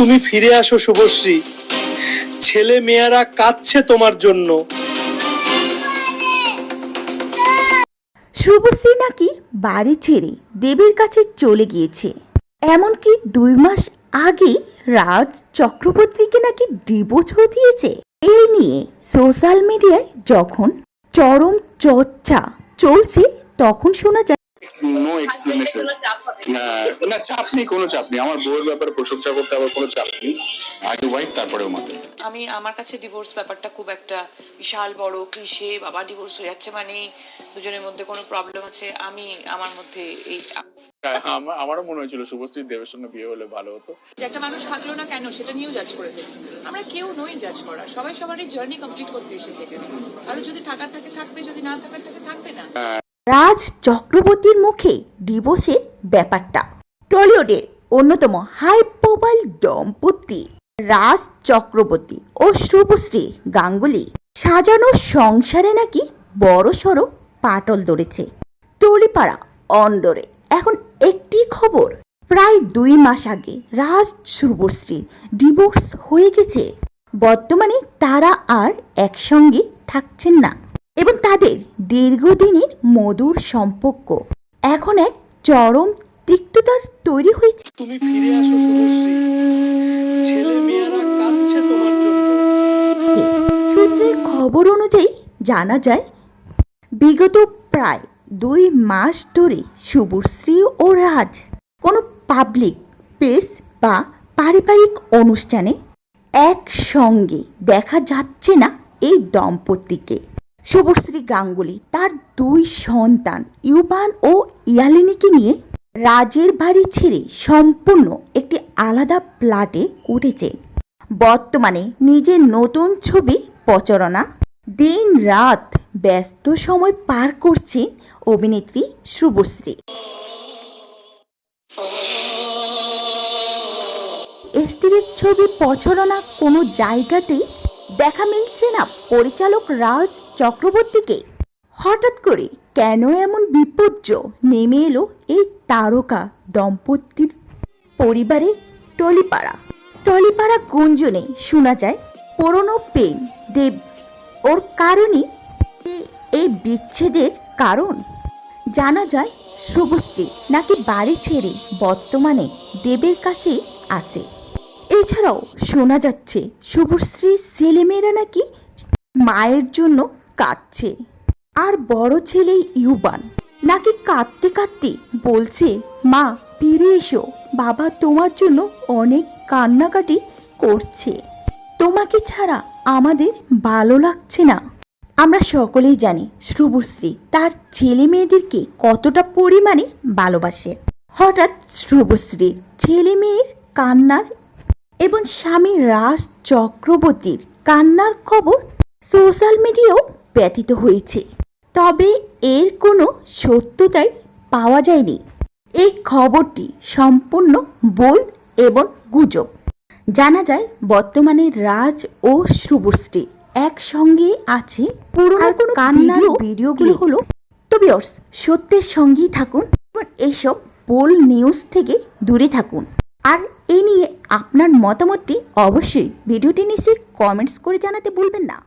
তুমি ফিরে আসো শুভশ্রী, ছেলে মেয়েরা কাঁদছে তোমার জন্য। শুভশ্রী নাকি বাড়ি ছেড়ে দেবের কাছে চলে গিয়েছে। এমনকি 2 মাস আগেই রাজ চক্রবর্তীকে নাকি ডিভোর্স দিয়েছে। এই নিয়ে সোশ্যাল মিডিয়ায় যখন চরম চর্চা চলছে তখন শোনা যায় নো এক্সপ্লেনেশন। না চাপ নেই, কোনো চাপ নেই। আমার বউয়ের ব্যাপারে প্রশংসা করতে আবার কোনো চাপ নেই। আগে ওয়াইফ তারপরে মাত্র। আমার কাছে ডিভোর্স ব্যাপারটা খুব একটা বিশাল বড় ক্লিশে, বাবা ডিভোর্স হয়ে যাচ্ছে মানে দুজনের মধ্যে কোনো প্রবলেম আছে। আমার মধ্যে এই আমারও মনে হয়েছিল শুভশ্রীর দেবের সঙ্গে বিয়ে হলে ভালো হতো। একটা মানুষ থাকলো না কেন সেটা নিয়েও জাজ করে দেবে। আমরা কেউ নই জাজ করা, সবাই সবারই জার্নি কমপ্লিট করতে এসেছে এখানে। আর যদি থাকার থাকে থাকবে, যদি না থাকার থাকে থাকবে না। রাজ চক্রবর্তীর মুখে ডিভোর্সের ব্যাপারটা। টলিউডের অন্যতম হাই প্রোফাইল দম্পতি রাজ চক্রবর্তী ও শুভশ্রী গাঙ্গুলি সাজানো সংসারে নাকি বড়সড় পাটল ধরেছে টলিপাড়া অন্দরে। এখন একটি খবর, প্রায় 2 মাস আগে রাজ শুভশ্রীর ডিভোর্স হয়ে গেছে। বর্তমানে তারা আর একসঙ্গে থাকছেন না এবং তাদের দীর্ঘদিনের মধুর সম্পর্ক এখন এক চরম তিক্ততার তৈরি হয়েছে। তুমি ফিরে আসো শুভশ্রী, ছেলে মেয়েরা কাঁদছে তোমার জন্য। সূত্রের খবর অনুযায়ী জানা যায় বিগত প্রায় 2 মাস ধরে শুভশ্রী ও রাজ কোনো পাবলিক প্লেস বা পারিবারিক অনুষ্ঠানে একসঙ্গে দেখা যাচ্ছে না এই দম্পতিকে। শুভশ্রী গাঙ্গুলি তার 2 সন্তান ইউবান ও ইয়ালিনীকে নিয়ে রাজের বাড়ি ছেড়ে সম্পূর্ণ একটি আলাদা ফ্ল্যাটে উঠেছে। বর্তমানে নিজের নতুন ছবি প্রচারণা দিন রাত ব্যস্ত সময় পার করছে অভিনেত্রী শুভশ্রী। স্ত্রীর ছবি প্রচারণা কোনো জায়গাতেই দেখা মিলছে না পরিচালক রাজ চক্রবর্তীকে। হঠাৎ করে কেন এমন বিপর্যয় নেমে এলো এই তারকা দম্পতির পরিবারে? টলিপাড়া গুঞ্জনে শোনা যায় পুরনো প্রেম দেব ওর কারণই এই বিচ্ছেদের কারণ। জানা যায় শুভশ্রী নাকি বাড়ি ছেড়ে বর্তমানে দেবের কাছেই আছে। এছাড়াও শোনা যাচ্ছে শুভশ্রীর ছেলেমেয়েরা নাকি মায়ের জন্য কাঁদছে। আর বড় ছেলে ইউবান নাকি কাঁদতে কাঁদতে বলছে, মা ফিরে এসো, বাবা তোমার জন্য অনেক কান্নাকাটি করছে, তোমাকে ছাড়া আমাদের ভালো লাগছে না। আমরা সকলেই জানি শুভশ্রী তার ছেলে মেয়েদেরকে কতটা পরিমাণে ভালোবাসে। হঠাৎ শুভশ্রীর ছেলে মেয়ের কান্নার এবং স্বামী রাজ চক্রবর্তীর কান্নার খবর সোশ্যাল মিডিয়াও ব্যথিত হয়েছে। তবে এর কোনো সত্যতাই পাওয়া যায়নি। এই খবরটি সম্পূর্ণ ভুল এবং গুজব। জানা যায় বর্তমানে রাজ ও শুভশ্রী একসঙ্গে আছে। পুরনো কোনো কান্নার ভিডিওগুলো হলো। তো ভিউয়ার্স, সত্যের সঙ্গেই থাকুন এবং এইসব ভুল নিউজ থেকে দূরে থাকুন। আর এই নিয়ে আপনার মতামতটি অবশ্যই ভিডিওটি নিচে কমেন্টস করে জানাতে ভুলবেন না।